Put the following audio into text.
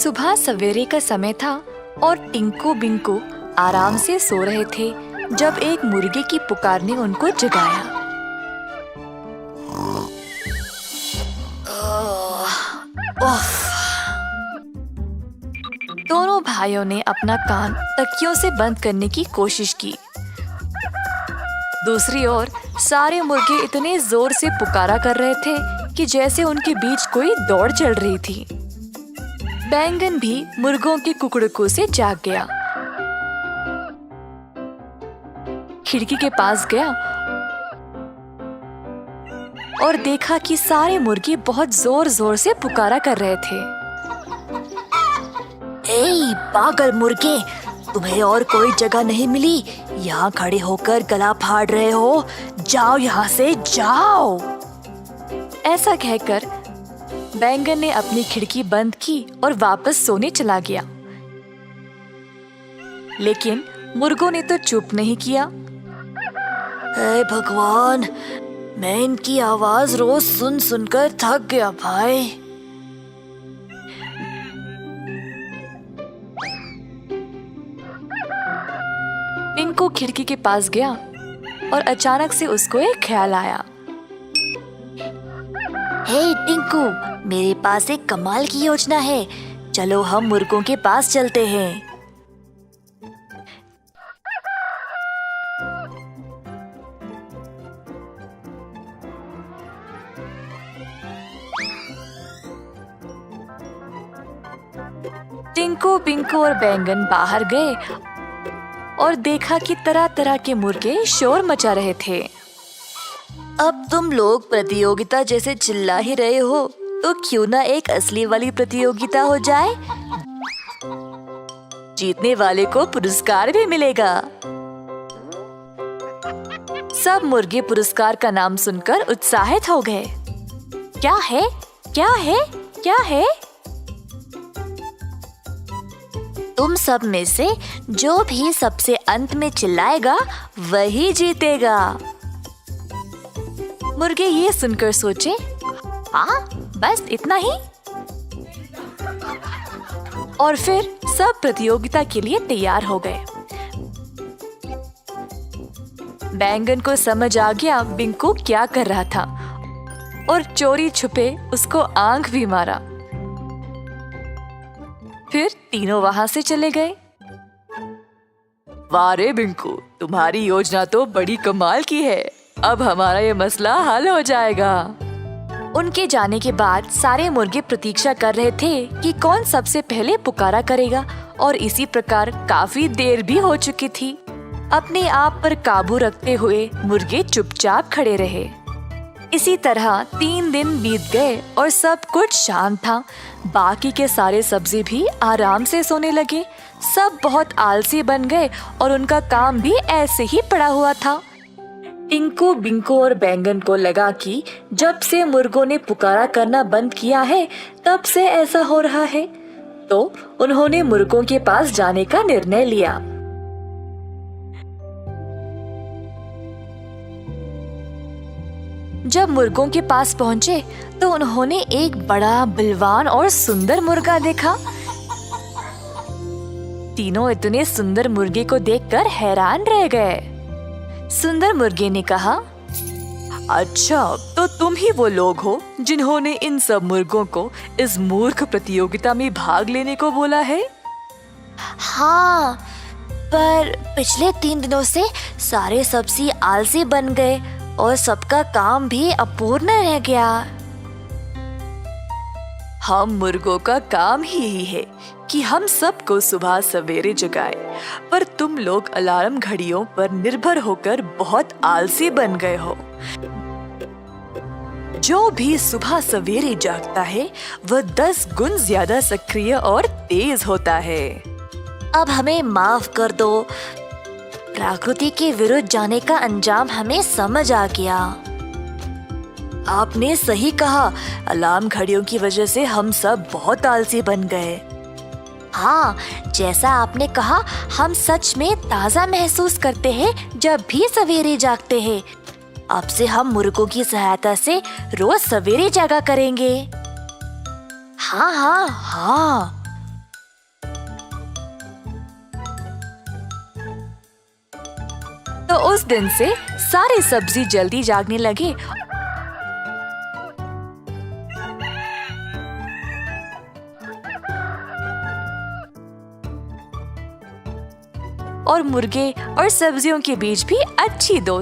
सुबह सवेरे का समय था और टिंकू बिंकू आराम से सो रहे थे जब एक मुर्गे की पुकार ने उनको जगाया। उफ! दोनों भाइयों ने अपना कान तकियों से बंद करने की कोशिश की। दूसरी ओर सारे मुर्गे इतने जोर से पुकारा कर रहे थे कि जैसे उनके बीच कोई दौड़ चल रही थी। बैंगन भी मुर्गों के कुकड़ुकों से जाग गया, खिड़की के पास गया और देखा कि सारे मुर्गे बहुत जोर जोर से पुकारा कर रहे थे। ए पागल मुर्गे, तुम्हें और कोई जगह नहीं मिली? यहाँ खड़े होकर गला फाड़ रहे हो? जाओ यहाँ से, जाओ। ऐसा कहकर बैंगन ने अपनी खिड़की बंद की और वापस सोने चला गया। लेकिन मुर्गों ने तो चुप नहीं किया। हे भगवान, मैं इनकी आवाज रोज सुन सुनकर थक गया भाई। टिंकू खिड़की के पास गया और अचानक से उसको एक ख्याल आया। हे टिंकू, मेरे पास एक कमाल की योजना है। चलो हम मुर्गों के पास चलते हैं। टिंकू बिंकू और बैंगन बाहर गए और देखा कि तरह तरह के मुर्गे शोर मचा रहे थे। अब तुम लोग प्रतियोगिता जैसे चिल्ला ही रहे हो, तो क्यों ना एक असली वाली प्रतियोगिता हो जाए? जीतने वाले को पुरस्कार भी मिलेगा। सब मुर्गे पुरस्कार का नाम सुनकर उत्साहित हो गए। क्या है? क्या है? क्या है? तुम सब में से जो भी सबसे अंत में चिल्लाएगा वही जीतेगा। मुर्गे ये सुनकर सोचे, हाँ बस इतना ही? और फिर सब प्रतियोगिता के लिए तैयार हो गए। बैंगन को समझ आ गया बिंकू क्या कर रहा था और चोरी छुपे उसको आंख भी मारा। फिर तीनों वहां से चले गए। वाह रे बिंकू, तुम्हारी योजना तो बड़ी कमाल की है। अब हमारा ये मसला हल हो जाएगा। उनके जाने के बाद सारे मुर्गे प्रतीक्षा कर रहे थे कि कौन सबसे पहले पुकारा करेगा और इसी प्रकार काफी देर भी हो चुकी थी। अपने आप पर काबू रखते हुए मुर्गे चुपचाप खड़े रहे। इसी तरह 3 दिन बीत गए और सब कुछ शांत था। बाकी के सारे सब्जी भी आराम से सोने लगे। सब बहुत आलसी बन गए और उनका काम भी ऐसे ही पड़ा हुआ था। टिंकू बिंकू और बैंगन को लगा कि जब से मुर्गों ने पुकारा करना बंद किया है तब से ऐसा हो रहा है, तो उन्होंने मुर्गों के पास जाने का निर्णय लिया। जब मुर्गों के पास पहुंचे तो उन्होंने एक बड़ा बलवान और सुंदर मुर्गा देखा। तीनों इतने सुंदर मुर्गे को देखकर हैरान रह गए। सुंदर मुर्गे ने कहा, अच्छा, तो तुम ही वो लोग हो जिन्होंने इन सब मुर्गों को इस मूर्ख प्रतियोगिता में भाग लेने को बोला है? हाँ, पर पिछले 3 दिनों से सारे सब्जी आलसी बन गए और सबका काम भी अपूर्ण रह गया। हम मुर्गों का काम ही यही है कि हम सबको सुबह सवेरे जगाए, पर तुम लोग अलार्म घड़ियों पर निर्भर होकर बहुत आलसी बन गए हो। जो भी सुबह सवेरे जागता है वह 10 गुण ज्यादा सक्रिय और तेज होता है। अब हमें माफ कर दो। प्रकृति के विरुद्ध जाने का अंजाम हमें समझ आ गया। आपने सही कहा, अलार्म घड़ियों की वजह से हम सब बहुत आलसी बन गए। हाँ, जैसा आपने कहा, हम सच में ताज़ा महसूस करते हैं जब भी सवेरे जागते हैं। अब से हम मुर्गों की सहायता से रोज सवेरे जागा करेंगे। हाँ हाँ हाँ, तो उस दिन से सारे सब्जी जल्दी जागने लगे और मुर्गे और सब्जियों के बीच भी अच्छी दोस्ती